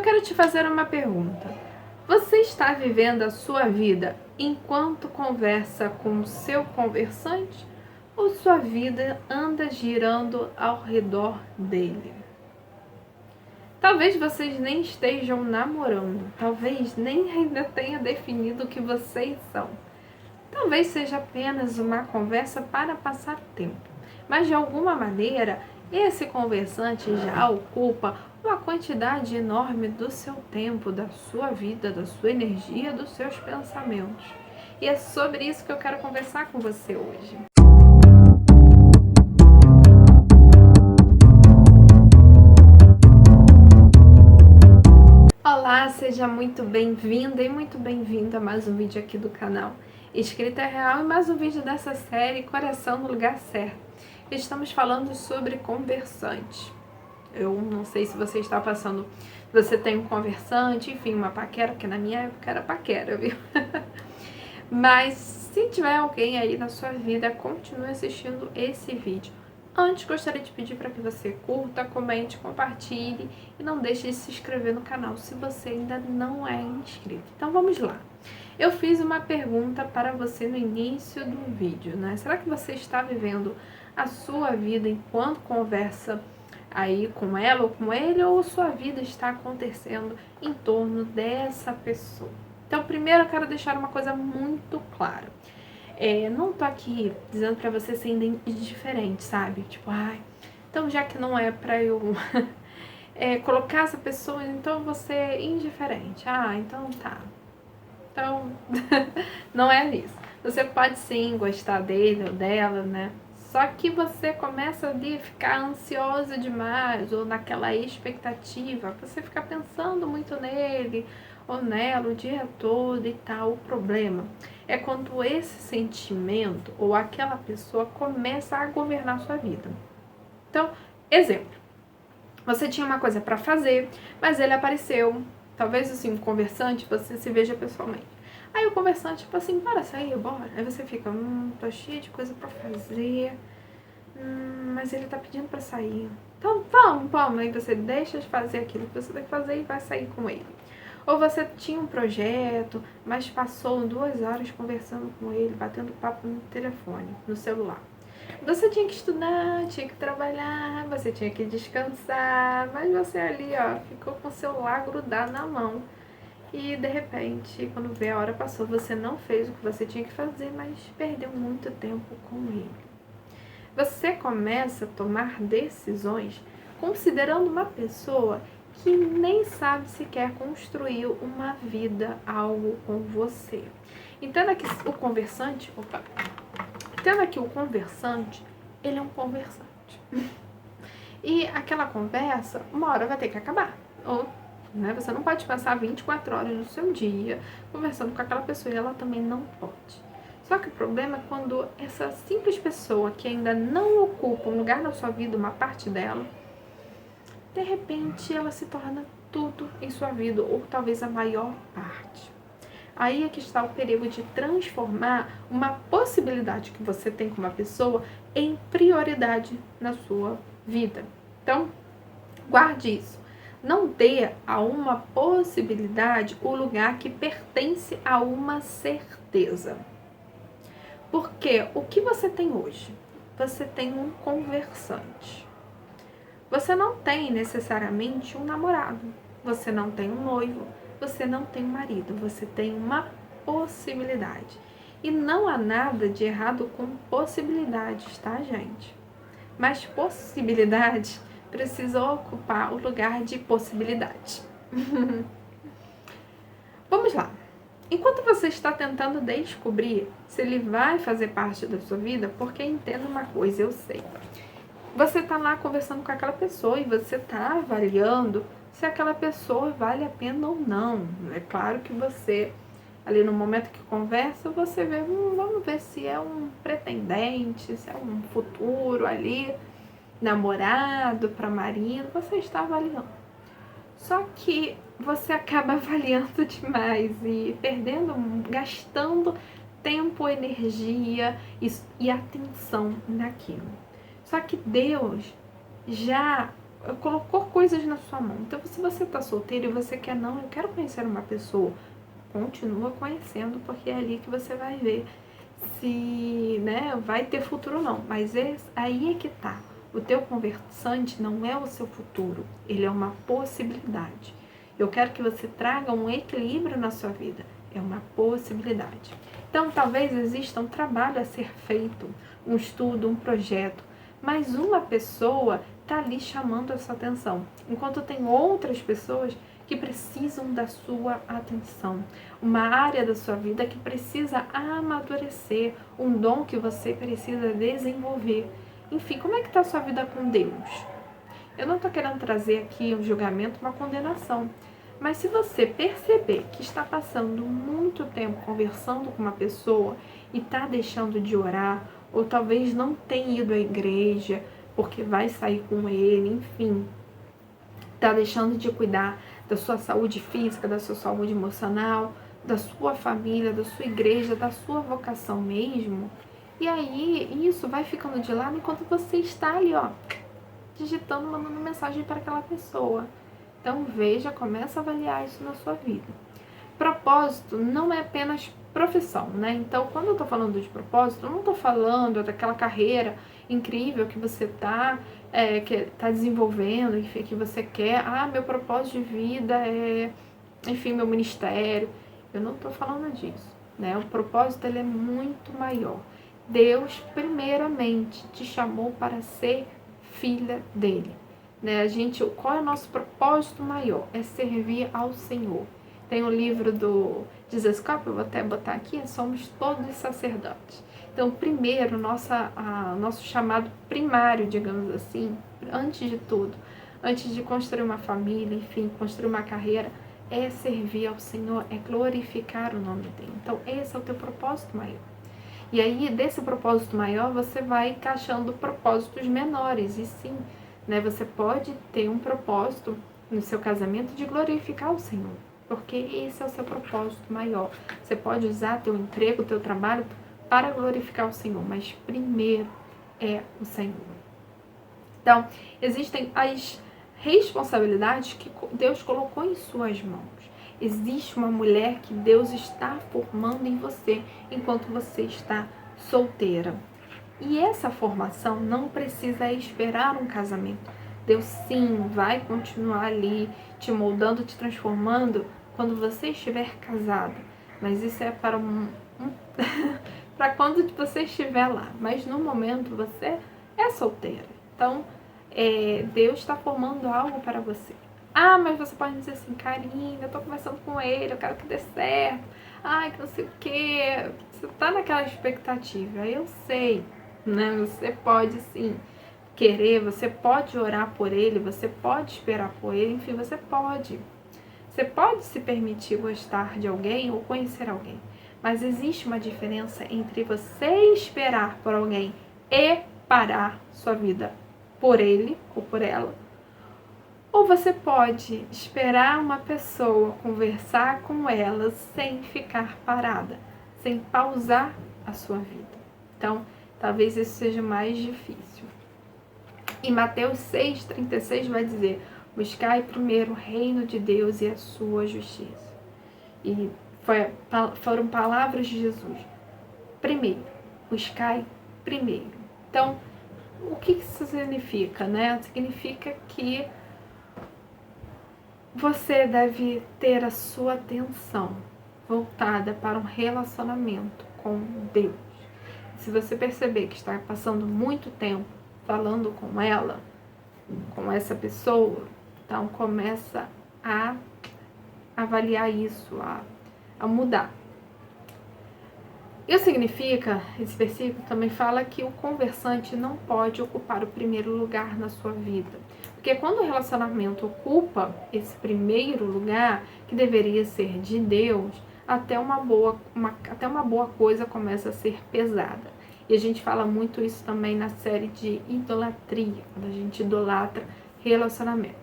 quero te fazer uma pergunta. Você está vivendo a sua vida enquanto conversa com o seu conversante ou sua vida anda girando ao redor dele? Talvez vocês nem estejam namorando, talvez nem ainda tenha definido o que vocês são. Talvez seja apenas uma conversa para passar tempo, mas de alguma maneira esse conversante já ocupa uma quantidade enorme do seu tempo, da sua vida, da sua energia, dos seus pensamentos. E é sobre isso que eu quero conversar com você hoje. Olá, seja muito bem-vinda e muito bem-vindo a mais um vídeo aqui do canal Escrita é Real e mais um vídeo dessa série Coração no Lugar Certo. Estamos falando sobre conversante. Eu não sei se você está passando, você tem um conversante, enfim, uma paquera, que na minha época era paquera, viu? Mas se tiver alguém aí na sua vida, continue assistindo esse vídeo. Antes, gostaria de pedir para que você curta, comente, compartilhe e não deixe de se inscrever no canal se você ainda não é inscrito. Então vamos lá. Eu fiz uma pergunta para você no início do vídeo, né? Será que você está vivendo a sua vida enquanto conversa aí com ela ou com ele, ou sua vida está acontecendo em torno dessa pessoa? Então, primeiro eu quero deixar uma coisa muito clara. Não tô aqui dizendo pra você ser indiferente, sabe? Tipo, então já que não é pra eu colocar essa pessoa, então eu vou ser indiferente. Então tá. Então, não é isso. Você pode sim gostar dele ou dela, né? Só que você começa ali a ficar ansioso demais, ou naquela expectativa, você fica pensando muito nele ou nela o dia todo e tal. O problema é quando esse sentimento ou aquela pessoa começa a governar sua vida. Então, exemplo, você tinha uma coisa para fazer, mas ele apareceu, talvez assim, um conversante, você se veja pessoalmente. Aí o conversante, tipo assim, bora sair, bora. Aí você fica, tô cheia de coisa pra fazer, mas ele tá pedindo pra sair. Então vamos. Aí você deixa de fazer aquilo que você tem que fazer e vai sair com ele. Ou você tinha um projeto, mas passou 2 horas conversando com ele, batendo papo no telefone, no celular. Você tinha que estudar, tinha que trabalhar, você tinha que descansar, mas você ali, ficou com o celular grudado na mão. E de repente, quando vê a hora passou, você não fez o que você tinha que fazer, mas perdeu muito tempo com ele. Você começa a tomar decisões considerando uma pessoa que nem sabe sequer construir uma vida, algo com você. Entenda que o conversante, ele é um conversante. E aquela conversa, uma hora vai ter que acabar. Né? Você não pode passar 24 horas do seu dia conversando com aquela pessoa e ela também não pode. Só que o problema é quando essa simples pessoa que ainda não ocupa um lugar na sua vida, uma parte dela, de repente ela se torna tudo em sua vida, ou talvez a maior parte. Aí é que está o perigo de transformar uma possibilidade que você tem com uma pessoa em prioridade na sua vida. Então, guarde isso. Não dê a uma possibilidade o lugar que pertence a uma certeza. Porque o que você tem hoje? Você tem um conversante. Você não tem necessariamente um namorado. Você não tem um noivo. Você não tem um marido. Você tem uma possibilidade. E não há nada de errado com possibilidades, tá, gente? Mas possibilidade precisa ocupar o lugar de possibilidade. Vamos lá. Enquanto você está tentando descobrir se ele vai fazer parte da sua vida, porque entenda uma coisa, eu sei. Você está lá conversando com aquela pessoa e você está avaliando se aquela pessoa vale a pena ou não. É claro que você, ali no momento que conversa, você vê, vamos ver se é um pretendente, se é um futuro ali, namorado para marido, você está avaliando. Só que você acaba avaliando demais e gastando tempo, energia e atenção naquilo. Só que Deus já colocou coisas na sua mão. Então, se você está solteiro e você quer, não, eu quero conhecer uma pessoa, continua conhecendo, porque é ali que você vai ver se, né, vai ter futuro ou não. Mas aí é que tá. O teu conversante não é o seu futuro, ele é uma possibilidade. Eu quero que você traga um equilíbrio na sua vida, é uma possibilidade. Então, talvez exista um trabalho a ser feito, um estudo, um projeto, mas uma pessoa está ali chamando a sua atenção, enquanto tem outras pessoas que precisam da sua atenção, uma área da sua vida que precisa amadurecer, um dom que você precisa desenvolver. Enfim, como é que está a sua vida com Deus? Eu não estou querendo trazer aqui um julgamento, uma condenação, mas se você perceber que está passando muito tempo conversando com uma pessoa e está deixando de orar, ou talvez não tenha ido à igreja porque vai sair com ele, enfim, está deixando de cuidar da sua saúde física, da sua saúde emocional, da sua família, da sua igreja, da sua vocação mesmo. E aí isso vai ficando de lado enquanto você está ali, ó, digitando, mandando mensagem para aquela pessoa. Então veja, começa a avaliar isso na sua vida. Propósito não é apenas profissão, né? Então, quando eu tô falando de propósito, eu não tô falando daquela carreira incrível que você que tá desenvolvendo, enfim, que você quer. Ah, meu propósito de vida é, enfim, meu ministério. Eu não tô falando disso, né? O propósito, ele é muito maior. Deus, primeiramente, te chamou para ser filha dele, né? Qual é o nosso propósito maior? É servir ao Senhor. Tem o livro do Jesus Cop, eu vou até botar aqui, somos todos sacerdotes. Então, primeiro, nosso chamado primário, digamos assim, antes de tudo, antes de construir uma família, enfim, construir uma carreira, é servir ao Senhor, é glorificar o nome dele. Então, esse é o teu propósito maior. E aí, desse propósito maior, você vai encaixando propósitos menores. E sim, né, você pode ter um propósito no seu casamento de glorificar o Senhor, porque esse é o seu propósito maior. Você pode usar teu emprego, teu trabalho para glorificar o Senhor, mas primeiro é o Senhor. Então, existem as responsabilidades que Deus colocou em suas mãos. Existe uma mulher que Deus está formando em você enquanto você está solteira. E essa formação não precisa esperar um casamento. Deus sim vai continuar ali te moldando, te transformando quando você estiver casada. Mas isso é para para quando você estiver lá. Mas no momento você é solteira. Então, Deus está formando algo para você. Ah, mas você pode dizer assim, Karina, eu tô conversando com ele, eu quero que dê certo. Ai, que não sei o quê. Você tá naquela expectativa, eu sei, né? Você pode sim querer, você pode orar por ele, você pode esperar por ele, enfim, você pode. Você pode se permitir gostar de alguém ou conhecer alguém. Mas existe uma diferença entre você esperar por alguém e parar sua vida por ele ou por ela. Ou você pode esperar uma pessoa, conversar com ela sem ficar parada, sem pausar a sua vida. Então, talvez isso seja mais difícil. E Mateus 6,36 vai dizer: buscai primeiro o reino de Deus e a sua justiça. E foram palavras de Jesus. Primeiro, buscai primeiro. Então, o que isso significa, né? Significa que você deve ter a sua atenção voltada para um relacionamento com Deus. Se você perceber que está passando muito tempo falando com ela, com essa pessoa, então começa a avaliar isso, a mudar. Isso significa, esse versículo também fala que o conversante não pode ocupar o primeiro lugar na sua vida. Porque quando o relacionamento ocupa esse primeiro lugar, que deveria ser de Deus, até uma boa coisa começa a ser pesada. E a gente fala muito isso também na série de idolatria, quando a gente idolatra relacionamento.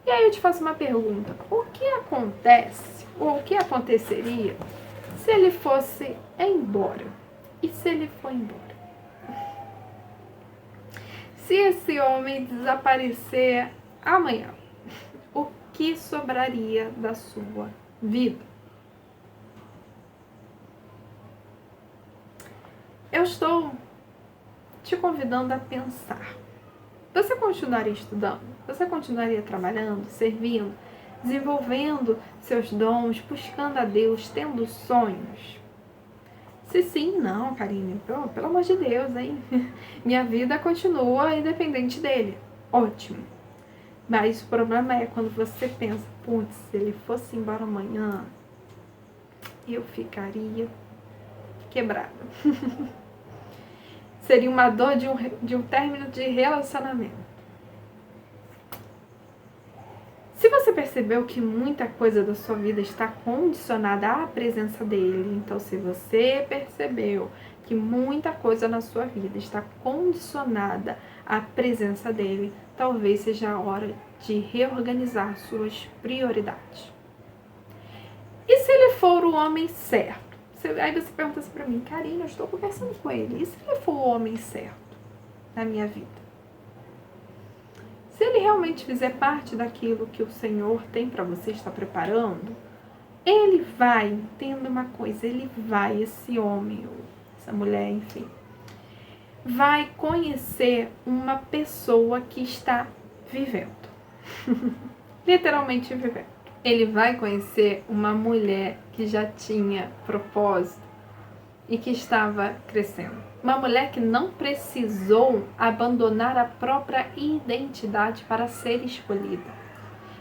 E aí eu te faço uma pergunta: o que acontece, ou o que aconteceria se ele fosse embora? E se ele for embora? Se esse homem desaparecer amanhã, o que sobraria da sua vida? Eu estou te convidando a pensar. Você continuaria estudando? Você continuaria trabalhando, servindo, desenvolvendo seus dons, buscando a Deus, tendo sonhos? Se sim, não, Karine, pelo amor de Deus, hein? Minha vida continua independente dele. Ótimo. Mas o problema é quando você pensa, putz, se ele fosse embora amanhã, eu ficaria quebrada. Seria uma dor de um término de relacionamento. Se você percebeu que muita coisa da sua vida está condicionada à presença dele, então se você percebeu que muita coisa na sua vida está condicionada à presença dele, talvez seja a hora de reorganizar suas prioridades. E se ele for o homem certo? Aí você pergunta assim pra mim, Karine, eu estou conversando com ele, e se ele for o homem certo na minha vida? Se ele realmente fizer parte daquilo que o Senhor tem para você, está preparando, ele vai, entenda uma coisa, ele vai, esse homem, ou essa mulher, enfim, vai conhecer uma pessoa que está vivendo. Literalmente vivendo. Ele vai conhecer uma mulher que já tinha propósito e que estava crescendo. Uma mulher que não precisou abandonar a própria identidade para ser escolhida.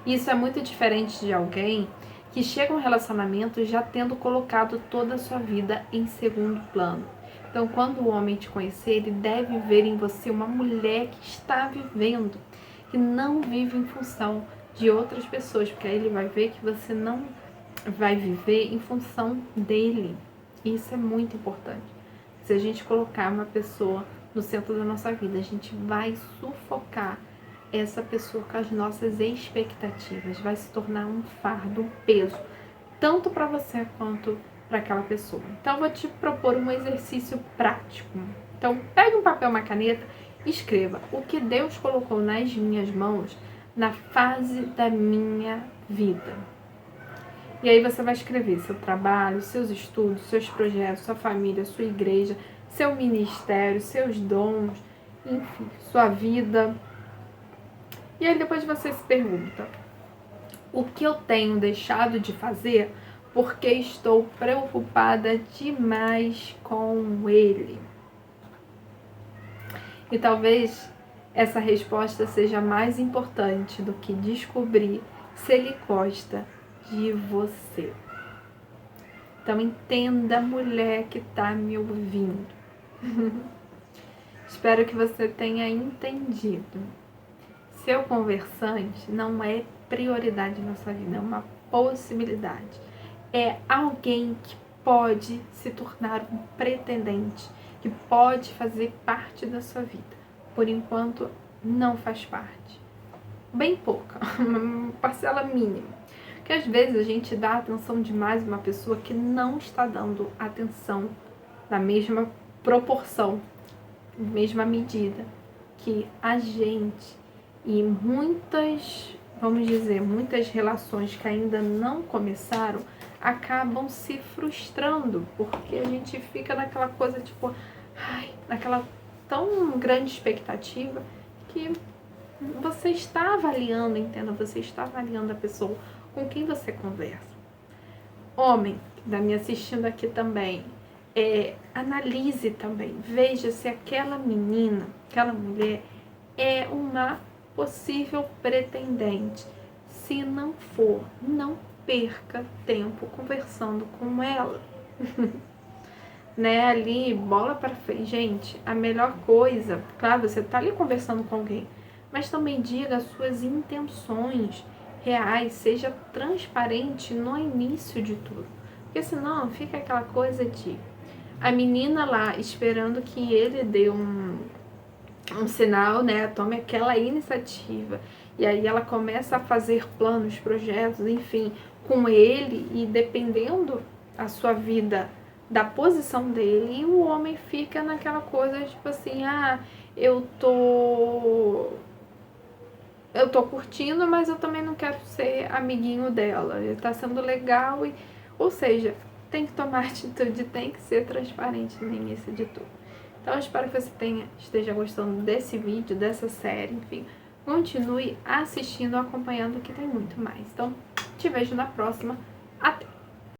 Isso é muito diferente de alguém que chega a um relacionamento já tendo colocado toda a sua vida em segundo plano. Então, quando o homem te conhecer, ele deve ver em você uma mulher que está vivendo, que não vive em função de outras pessoas, porque aí ele vai ver que você não vai viver em função dele. Isso é muito importante. Se a gente colocar uma pessoa no centro da nossa vida, a gente vai sufocar essa pessoa com as nossas expectativas. Vai se tornar um fardo, um peso, tanto para você quanto para aquela pessoa. Então, eu vou te propor um exercício prático. Então, pegue um papel, uma caneta e escreva o que Deus colocou nas minhas mãos na fase da minha vida. E aí você vai escrever seu trabalho, seus estudos, seus projetos, sua família, sua igreja, seu ministério, seus dons, enfim, sua vida. E aí depois você se pergunta, o que eu tenho deixado de fazer porque estou preocupada demais com ele? E talvez essa resposta seja mais importante do que descobrir se ele gosta de você. Então entenda, mulher que está me ouvindo. Espero que você tenha entendido. Seu conversante não é prioridade na sua vida, é uma possibilidade. É alguém que pode se tornar um pretendente, que pode fazer parte da sua vida. Por enquanto, não faz parte. Bem pouca, uma parcela mínima. Porque às vezes a gente dá atenção demais a uma pessoa que não está dando atenção na mesma proporção, mesma medida que a gente. E muitas, vamos dizer, muitas relações que ainda não começaram acabam se frustrando, porque a gente fica naquela coisa tipo, naquela tão grande expectativa que você está avaliando, entenda, você está avaliando a pessoa com quem você conversa. Homem, que está me assistindo aqui também, analise também, veja se aquela menina, aquela mulher é uma possível pretendente. Se não for, não perca tempo conversando com ela. Né, ali, bola para frente. Gente, a melhor coisa, claro, você tá ali conversando com alguém, mas também diga as suas intenções reais, seja transparente no início de tudo. Porque senão fica aquela coisa de a menina lá esperando que ele dê um sinal, né, tome aquela iniciativa, e aí ela começa a fazer planos, projetos, enfim, com ele, e dependendo a sua vida da posição dele, e o homem fica naquela coisa, tipo assim, eu tô eu tô curtindo, mas eu também não quero ser amiguinho dela. Tá sendo legal e... Ou seja, tem que tomar atitude, tem que ser transparente no início de tudo. Então eu espero que você esteja gostando desse vídeo, dessa série, enfim. Continue assistindo, acompanhando, que tem muito mais. Então, te vejo na próxima. Até!